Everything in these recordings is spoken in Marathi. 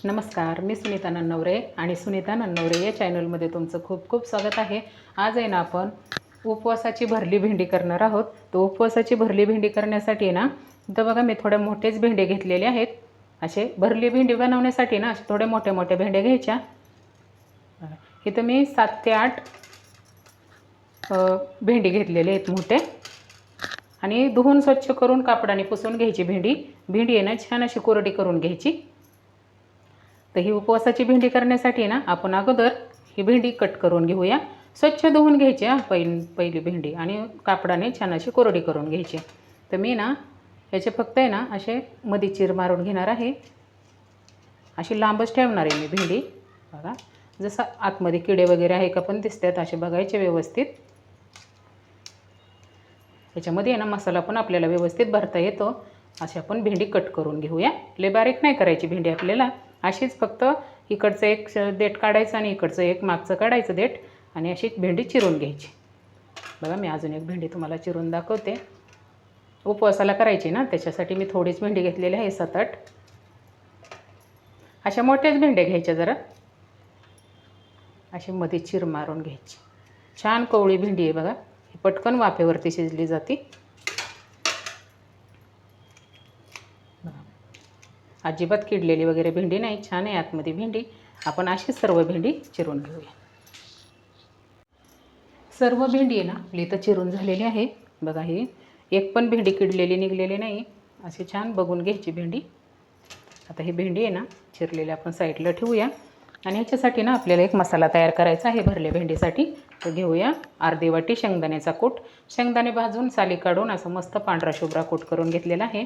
नमस्कार, मी सुनीता नन्नवरे आणि सुनीता नन्नवरे या चॅनलमध्ये तुमचं खूप खूप स्वागत आहे. आज आहे ना आपण उपवासाची भरली भेंडी करणार आहोत. तो उपवासाची भरली भेंडी करण्यासाठी आहे ना, इथं बघा मी थोड्या मोठेच भेंडे घेतलेले आहेत. असे भरली भेंडी बनवण्यासाठी ना असे थोडे मोठे मोठे भेंडे घ्यायच्या. इथं मी 7 ते 8 भेंडी घेतलेले आहेत मोठे आणि धुवून स्वच्छ करून कापडाने पुसून घ्यायची भेंडी. भेंडी आहे ना छान अशी कोरडी करून घ्यायची. तर ही उपवासाची भेंडी करण्यासाठी ना आपण अगोदर ही भेंडी कट करून घेऊया. स्वच्छ धुवून घ्यायची पहिली भेंडी आणि कापडाने छान अशी कोरडी करून घ्यायची. तर मी ना याचे फक्त आहे ना असे मध्ये चीर मारून घेणार आहे. अशी लांबच ठेवणार आहे मी भेंडी. बघा जसं आतमध्ये किडे वगैरे आहे का पण दिसतात असे बघायचे व्यवस्थित. याच्यामध्ये ना मसाला पण आपल्याला व्यवस्थित भरता येतो. अशी आपण भेंडी कट करून घेऊया. लय बारीक नाही करायची भेंडी आपल्याला. अशीच फक्त इकडचं एक देठ काढायचं आणि इकडचं एक मागचं काढायचं देठ आणि अशी भेंडी चिरून घ्यायची. बघा मी अजून एक भेंडी तुम्हाला चिरून दाखवते. उपवासाला करायची ना त्याच्यासाठी मी थोडीच भेंडी घेतलेली आहे, 7-8. अशा मोठ्याच भेंड्या घ्यायच्या जरा. अशी मध्ये चिर मारून घ्यायची. छान कवळी भेंडी आहे बघा. ही पटकन वाफेवरती शिजली जाते. अजिबात किडलेली वगैरे भेंडी नाही, छान आहे आतमध्ये भेंडी. आपण अशी सर्व भेंडी चिरून घेऊया. सर्व भेंडी आहे ना आपली इथं चिरून झालेली आहे. बघा ही एक पण भेंडी किडलेली निघलेली नाही. अशी छान बघून घ्यायची भेंडी. आता ही भेंडी आहे ना चिरलेली आपण साईडला ठेवूया आणि ह्याच्यासाठी ना आपल्याला एक मसाला तयार करायचा आहे भरल्या भेंडीसाठी. तर घेऊया अर्धी वाटी शेंगदाण्याचा कूट. शेंगदाणे भाजून साली काढून असं मस्त पांढरा शुभ्रा कूट करून घेतलेला आहे.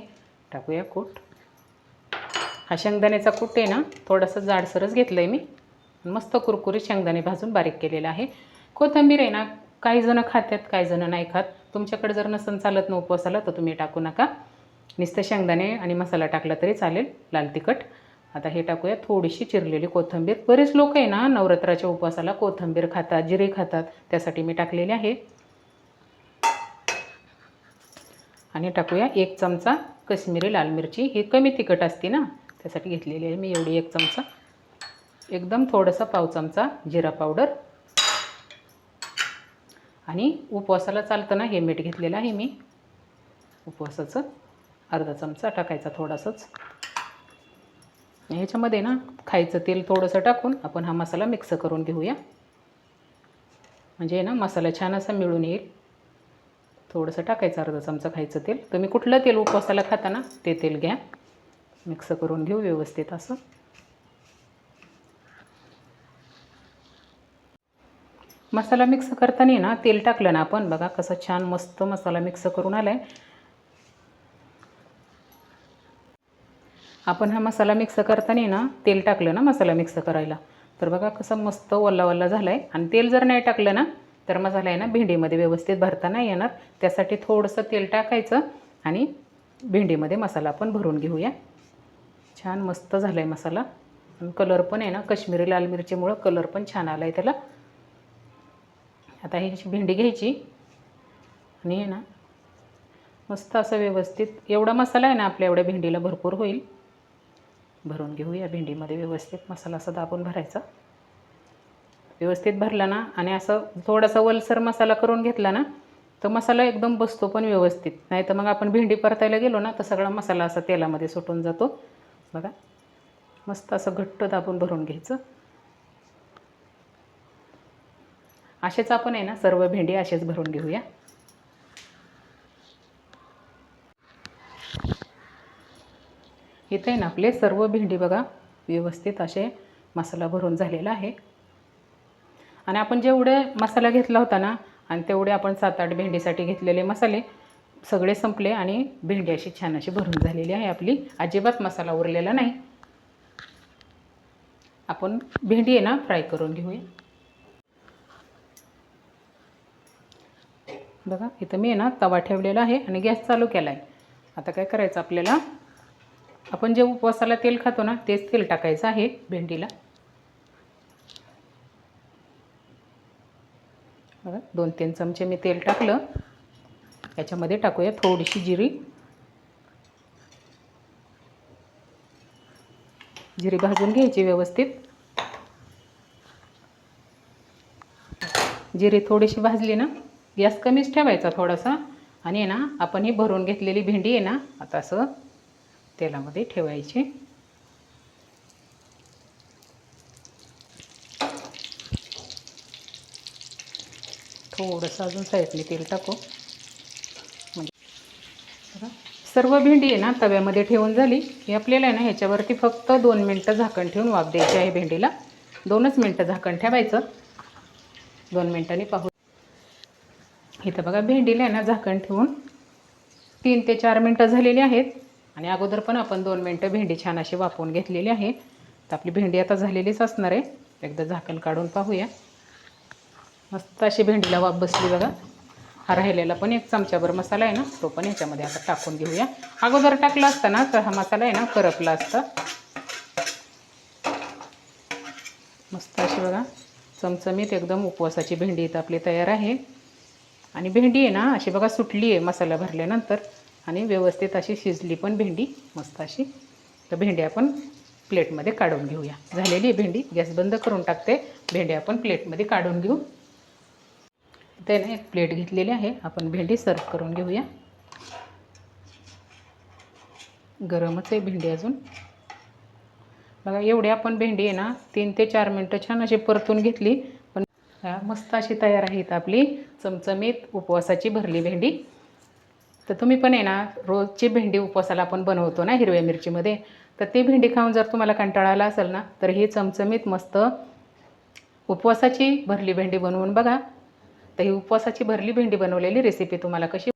टाकूया कूट. हा शेंगदाण्याचा कूट आहे ना थोडंसं जाडसरच घेतलं आहे मी. मस्त कुरकुरीत शेंगदाणे भाजून बारीक केलेला आहे. कोथिंबीर आहे ना काही जण खातात काही जण नाही खात. तुमच्याकडे जर नसन चालत ना उपवासाला तर तुम्ही टाकू नका. नुसतं शेंगदाणे आणि मसाला टाकला तरी चालेल, लाल तिखट. आता हे टाकूया थोडीशी चिरलेली कोथिंबीर. बरेच लोक आहे ना नवरात्राच्या उपवासाला कोथिंबीर खातात, जिरे खातात, त्यासाठी मी टाकलेले आहे. आणि टाकूया 1 चमचा काश्मीरी लाल मिरची. ही कमी तिखट असते ना त्यासाठी घेतलेली आहे मी एवढी 1 चमचा. एकदम थोडंसं पाव चमचा जिरा पावडर. आणि उपवासाला चालतं ना हे मीठ घेतलेलं आहे मी उपवासाचं. अर्धा चमचा टाकायचा थोडासाच. ह्याच्यामध्ये ना खायचं तेल थोडंसं टाकून आपण हा मसाला मिक्स करून घेऊया. म्हणजे ना मसाला छान असा मिळून येईल. थोडंसं टाकायचं अर्धा चमचा खायचं तेल. तुम्ही कुठलं तेल उपवासाला खाता ना ते तेल घ्या. मिक्स करून घेऊ व्यवस्थित असं. मसाला मिक्स करताना ना तेल टाकलं ना आपण बघा कसं छान मस्त मसाला मिक्स करून आला आहे. आपण हा मसाला मिक्स करताना ना तेल टाकलं ना मसाला मिक्स करायला तर बघा कसं मस्त वल्ला वल्ला झाला आहे. आणि तेल जर नाही टाकलं ना तर मसाला आहे ना भेंडीमध्ये व्यवस्थित भरता नाही येणार. त्यासाठी थोडंसं तेल टाकायचं आणि भेंडीमध्ये मसाला आपण भरून घेऊया. छान मस्त झाला आहे मसाला. कलर पण आहे ना काश्मीरी लाल मिरचीमुळं कलर पण छान आला आहे त्याला. आता ही अशी भेंडी घ्यायची आणि आहे ना मस्त असं व्यवस्थित एवढा मसाला आहे ना आपल्या एवढ्या भेंडीला भरपूर होईल. भरून घेऊया भेंडीमध्ये व्यवस्थित मसाला असा दाबून भरायचा. व्यवस्थित भरला ना आणि असं थोडासा वलसर मसाला करून घेतला ना तर मसाला एकदम बसतो पण व्यवस्थित. नाही तर मग आपण भेंडी परतायला गेलो ना तर सगळा मसाला असा तेलामध्ये सुटून जातो. बघा मस्त असं घट्ट दाबून भरून घ्यायचं. असेच आपण आहे ना सर्व भेंडी असेच भरून घेऊया. इथे ना आपले सर्व भेंडी बघा व्यवस्थित असे मसाला भरून झालेला आहे. आणि आपण जेवढे मसाला घेतला होता ना आणि तेवढे आपण 7-8 भेंडीसाठी घेतलेले मसाले सगळे संपले आणि भेंडी अशी छान अशी भरून झालेली आहे आपली. अजिबात मसाला उरलेला नाही. आपण भेंडी आहे ना फ्राय करून घेऊया. बघा इथं मी आहे ना तवा ठेवलेला आहे आणि गॅस चालू केला आहे. आता काय करायचं आपल्याला आपण जे उपवासाला तेल खातो ना तेच तेल टाकायचं आहे भेंडीला. बघा 2-3 चमचे मी तेल टाकलं. याच्यामध्ये टाकूया थोडीशी जिरी. जिरे भाजून घ्यायची व्यवस्थित. जिरे थोडीशी भाजली ना, गॅस कमीच ठेवायचा थोडासा. आणि आहे ना, आपण ही भरून घेतलेली भेंडी आहे ना, आता असं तेलामध्ये ठेवायची. थोडंसं अजून साईडने तेल टाकू. म्हणजे सर्व भेंडी आहे ना तव्यामध्ये ठेवून झाली की आपल्याला आहे ना ह्याच्यावरती फक्त 2 मिनटं झाकण ठेवून वाफ द्यायची आहे भेंडीला. 2च मिनटं झाकण ठेवायचं. 2 मिनटांनी पाहू. इथं बघा भेंडीला आहे ना झाकण ठेवून 3 ते 4 मिनटं झालेली आहेत. आणि अगोदर पण आपण 2 मिनटं भेंडी छान अशी वाफवून घेतलेली आहे. तर आपली भेंडी आता झालेलीच असणार आहे. एकदा झाकण काढून पाहूया. मस्त अशी भेंडीला वाफ बसली बघा. हा राहिलेला पण 1 चमचाभर मसाला आहे ना, तो पण ह्याच्यामध्ये आता टाकून घेऊया. अगोदर टाकला असता ना तर हा मसाला आहे ना करपला असता. मस्त अशी बघा चमचमीत एकदम उपवासाची भेंडी इथं आपली तयार आहे. आणि भेंडी आहे ना अशी बघा सुटली आहे मसाला भरल्यानंतर. आणि व्यवस्थित अशी शिजली पण भेंडी मस्त अशी. तर भेंडी आपण प्लेटमध्ये काढून घेऊया. झालेली आहे भेंडी. गॅस बंद करून टाकते. भेंडी आपण प्लेटमध्ये काढून घेऊ. इथे ना एक प्लेट घेतलेली आहे. आपण भेंडी सर्व करून घेऊया. गरमच आहे भेंडी अजून. बघा एवढी आपण भेंडी आहे ना 3 ते 4 मिनटं छान अशी परतून घेतली. पण मस्त अशी तयार आहे इथं आपली चमचमीत उपवासाची भरली भेंडी. तर तुम्ही पण आहे ना रोजची भेंडी उपवासाला आपण बनवतो ना हिरव्या मिरचीमध्ये, तर ती भेंडी खाऊन जर तुम्हाला कंटाळा आला असेल ना तर ही चमचमीत मस्त उपवासाची भरली भेंडी बनवून बघा. तर ही उपवासाची भरली भेंडी बनवलेली रेसिपी तुम्हाला कशी